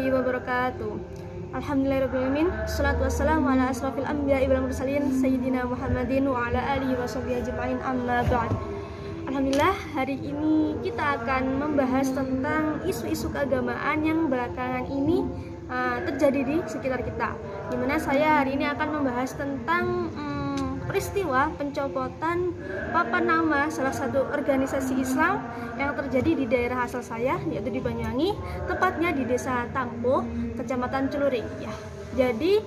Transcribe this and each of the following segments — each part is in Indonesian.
warahmatullahi wabarakatuh. Alhamdulillahirrahmanirrahim. Assalatu wassalamu ala asrafil anbiya'i wal mursalin Sayyidina Muhammadin wa ala alihi wa sahbihi ajma'in, amma ba'd. Alhamdulillah, hari ini kita akan membahas tentang isu-isu keagamaan yang belakangan ini terjadi di sekitar kita. Dimana saya hari ini akan membahas tentang peristiwa pencopotan papan nama salah satu organisasi Islam yang terjadi di daerah asal saya, yaitu di Banyuwangi, tepatnya di Desa Tampo, Kecamatan Celuring. Ya, jadi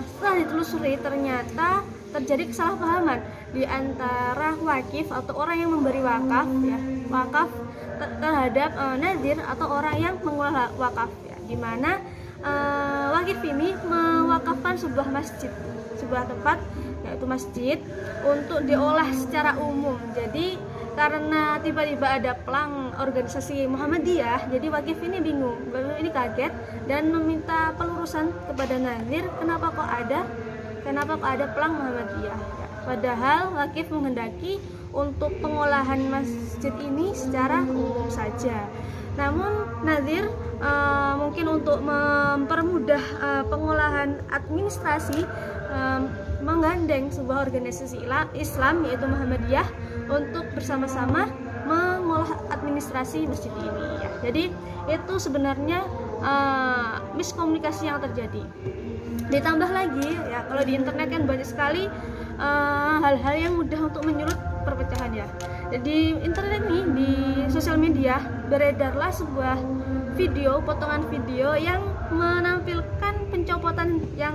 setelah ditelusuri ternyata terjadi kesalahpahaman di antara wakif atau orang yang memberi wakaf, ya, wakaf terhadap nazir atau orang yang mengelola wakaf, ya, di mana wakif ini mewakafkan sebuah masjid, sebuah tempat, yaitu masjid, untuk diolah secara umum. Jadi karena tiba-tiba ada pelang organisasi Muhammadiyah, jadi wakif ini bingung, ini kaget dan meminta pelurusan kepada nazir, kenapa kok ada pelang Muhammadiyah, ya, padahal wakif menghendaki untuk pengolahan masjid ini secara umum saja. Namun nazir mungkin untuk mempermudah pengolahan administrasi menggandeng sebuah organisasi Islam, yaitu Muhammadiyah, untuk bersama-sama mengolah administrasi masjid ini, ya. Jadi itu sebenarnya miskomunikasi yang terjadi. Ditambah lagi, ya, kalau di internet kan banyak sekali hal-hal yang mudah untuk menyulut perpecahan, ya. Jadi internet ini, di sosial media beredarlah sebuah video, potongan video yang menampilkan pencopotan yang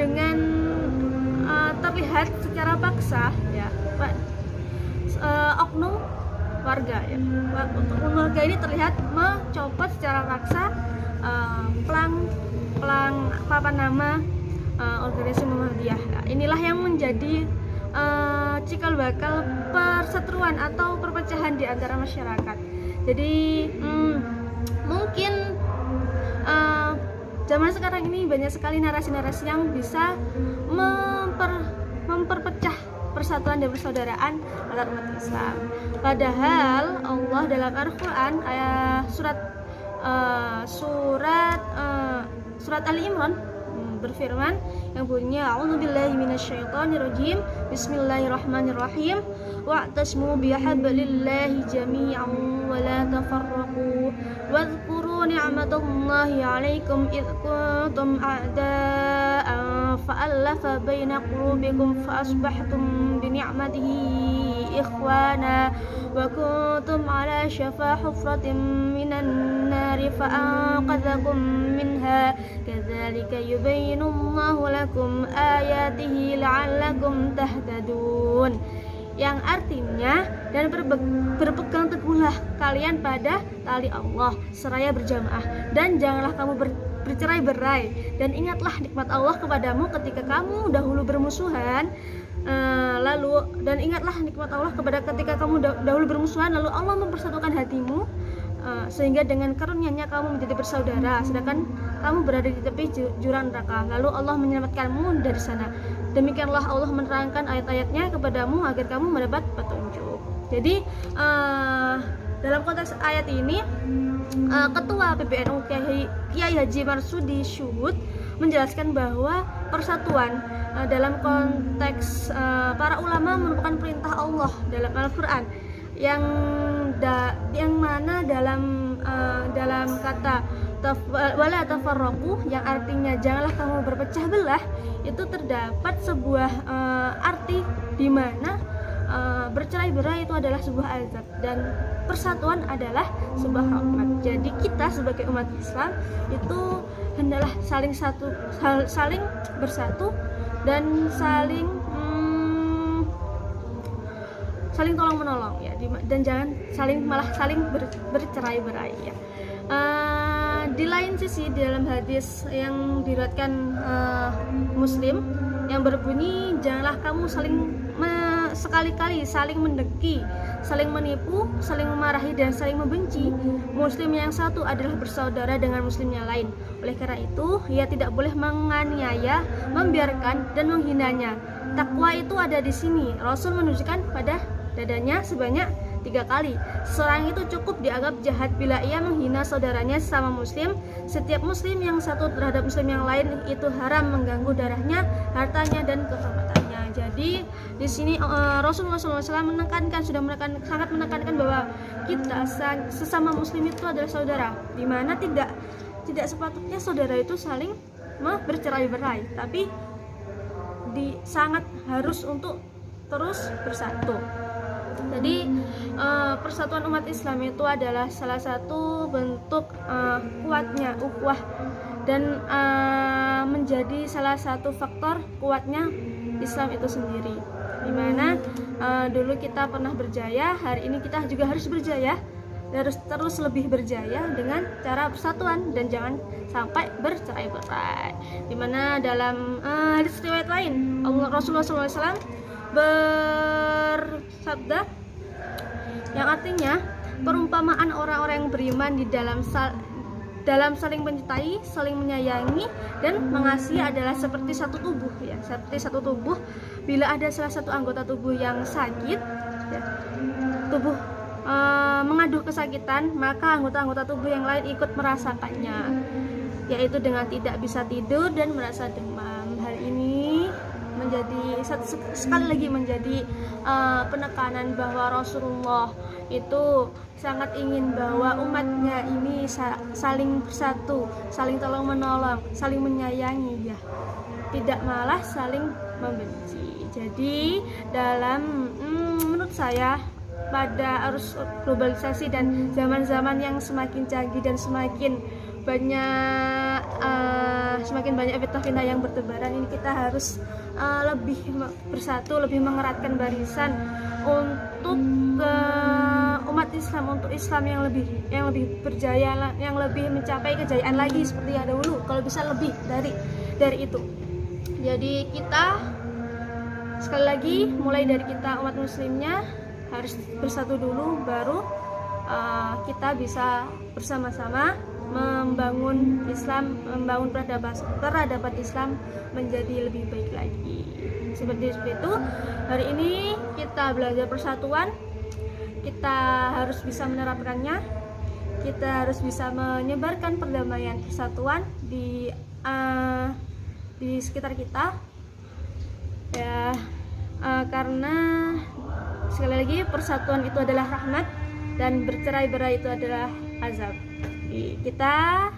dengan terlihat secara paksa, ya, oknum warga, ya. Oknum warga ini terlihat mencopot secara paksa pelang papan nama organisasi Muhammadiyah. Nah, inilah yang menjadi cikal bakal perseteruan atau perpecahan di antara masyarakat. Jadi mungkin zaman sekarang ini banyak sekali narasi-narasi yang bisa memperpecah persatuan dan persaudaraan antar umat Islam. Padahal Allah dalam Al-Quran surat Ali Imran berfirman yang bunyinya a'udzubillahi minasyaitonirrajim, bismillahirrahmanirrahim, wa'tasmu bihablillahi jami'an wa la tafarraqu wadhkuru ni'matallahi 'alaikum id kuntum a'da'an fa'alafa baina qulubikum fa asbahtum bi ni'matihi ikhwana wa kuntum 'ala shafa hufratin minan nari fa anqadhakum minha kadzalika yubayyinu Allahu lakum ayatihi la'allakum tahtadun, yang artinya, dan berpegang teguhlah kalian pada tali Allah seraya berjamaah, dan janganlah kamu bercerai-berai, dan ingatlah nikmat Allah kepadamu ketika kamu dahulu bermusuhan, dan ingatlah nikmat Allah ketika kamu dahulu bermusuhan, lalu Allah mempersatukan hatimu, sehingga dengan karunia-Nya kamu menjadi bersaudara, sedangkan kamu berada di tepi jurang neraka, lalu Allah menyelamatkanmu dari sana. Demikianlah Allah menerangkan ayat-ayatnya kepadamu agar kamu mendapat petunjuk. Jadi dalam konteks ayat ini, Ketua PBNU Kiai Haji Marsudi Syuhud menjelaskan bahwa persatuan dalam konteks para ulama merupakan perintah Allah dalam Al-Quran, yang mana dalam kata wala tafarraqu, yang artinya janganlah kamu berpecah belah, itu terdapat sebuah arti di mana bercerai-berai itu adalah sebuah azab dan persatuan adalah sebuah rahmat. Jadi kita sebagai umat Islam itu hendaklah saling bersatu dan saling tolong menolong, ya, dan jangan saling bercerai-berai, ya. Di lain sisi, di dalam hadis yang diriwayatkan Muslim yang berbunyi, janganlah kamu sekali-kali saling mendengki, saling menipu, saling memarahi, dan saling membenci. Muslim yang satu adalah bersaudara dengan muslim yang lain. Oleh karena itu, ia tidak boleh menganiaya, membiarkan, dan menghinanya. Takwa itu ada di sini. Rasul menunjukkan pada dadanya sebanyak 3 kali. Seseorang itu cukup dianggap jahat bila ia menghina saudaranya sesama muslim. Setiap muslim yang satu terhadap muslim yang lain itu haram mengganggu darahnya, hartanya, dan kehormatannya. Jadi di sini Rasulullah SAW sangat menekankan bahwa kita sesama muslim itu adalah saudara, di mana tidak sepatutnya saudara itu saling bercerai-berai, tapi sangat harus untuk terus bersatu. Jadi persatuan umat Islam itu adalah salah satu bentuk kuatnya ukhuwah dan menjadi salah satu faktor kuatnya Islam itu sendiri. Dimana dulu kita pernah berjaya, hari ini kita juga harus berjaya, harus terus lebih berjaya dengan cara persatuan dan jangan sampai bercerai-berai. Dimana dalam hadis riwayat lain Rasulullah SAW bersabda yang artinya perumpamaan orang-orang yang beriman di dalam saling mencintai, saling menyayangi dan mengasihi adalah seperti satu tubuh ya, seperti satu tubuh. Bila ada salah satu anggota tubuh yang sakit ya, tubuh mengadu kesakitan, maka anggota-anggota tubuh yang lain ikut merasakannya, yaitu dengan tidak bisa tidur dan merasa demam. Hal ini sekali lagi menjadi penekanan bahwa Rasulullah itu sangat ingin bahwa umatnya ini saling bersatu, saling tolong menolong, saling menyayangi ya, tidak malah saling membenci. Jadi dalam menurut saya pada arus globalisasi dan zaman-zaman yang semakin canggih dan semakin banyak fitnah-fitnah yang bertebaran ini, kita harus lebih bersatu, lebih mengeratkan barisan untuk umat Islam, untuk Islam yang lebih berjaya, yang lebih mencapai kejayaan lagi seperti yang dahulu, kalau bisa lebih dari itu. Jadi kita sekali lagi mulai dari kita umat muslimnya harus bersatu dulu, baru kita bisa bersama-sama membangun Islam, membangun peradaban Islam menjadi lebih baik lagi. Seperti itu, hari ini kita belajar persatuan, kita harus bisa menerapkannya, kita harus bisa menyebarkan perdamaian, persatuan di sekitar kita ya, karena sekali lagi persatuan itu adalah rahmat dan bercerai-berai itu adalah azab. Kita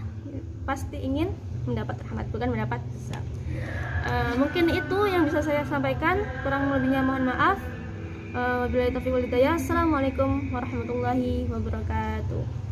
pasti ingin mendapat rahmat, bukan mendapat azab. Mungkin itu yang bisa saya sampaikan, kurang lebihnya mohon maaf. Wabillahi taufiq wal hidayah. Assalamualaikum warahmatullahi wabarakatuh.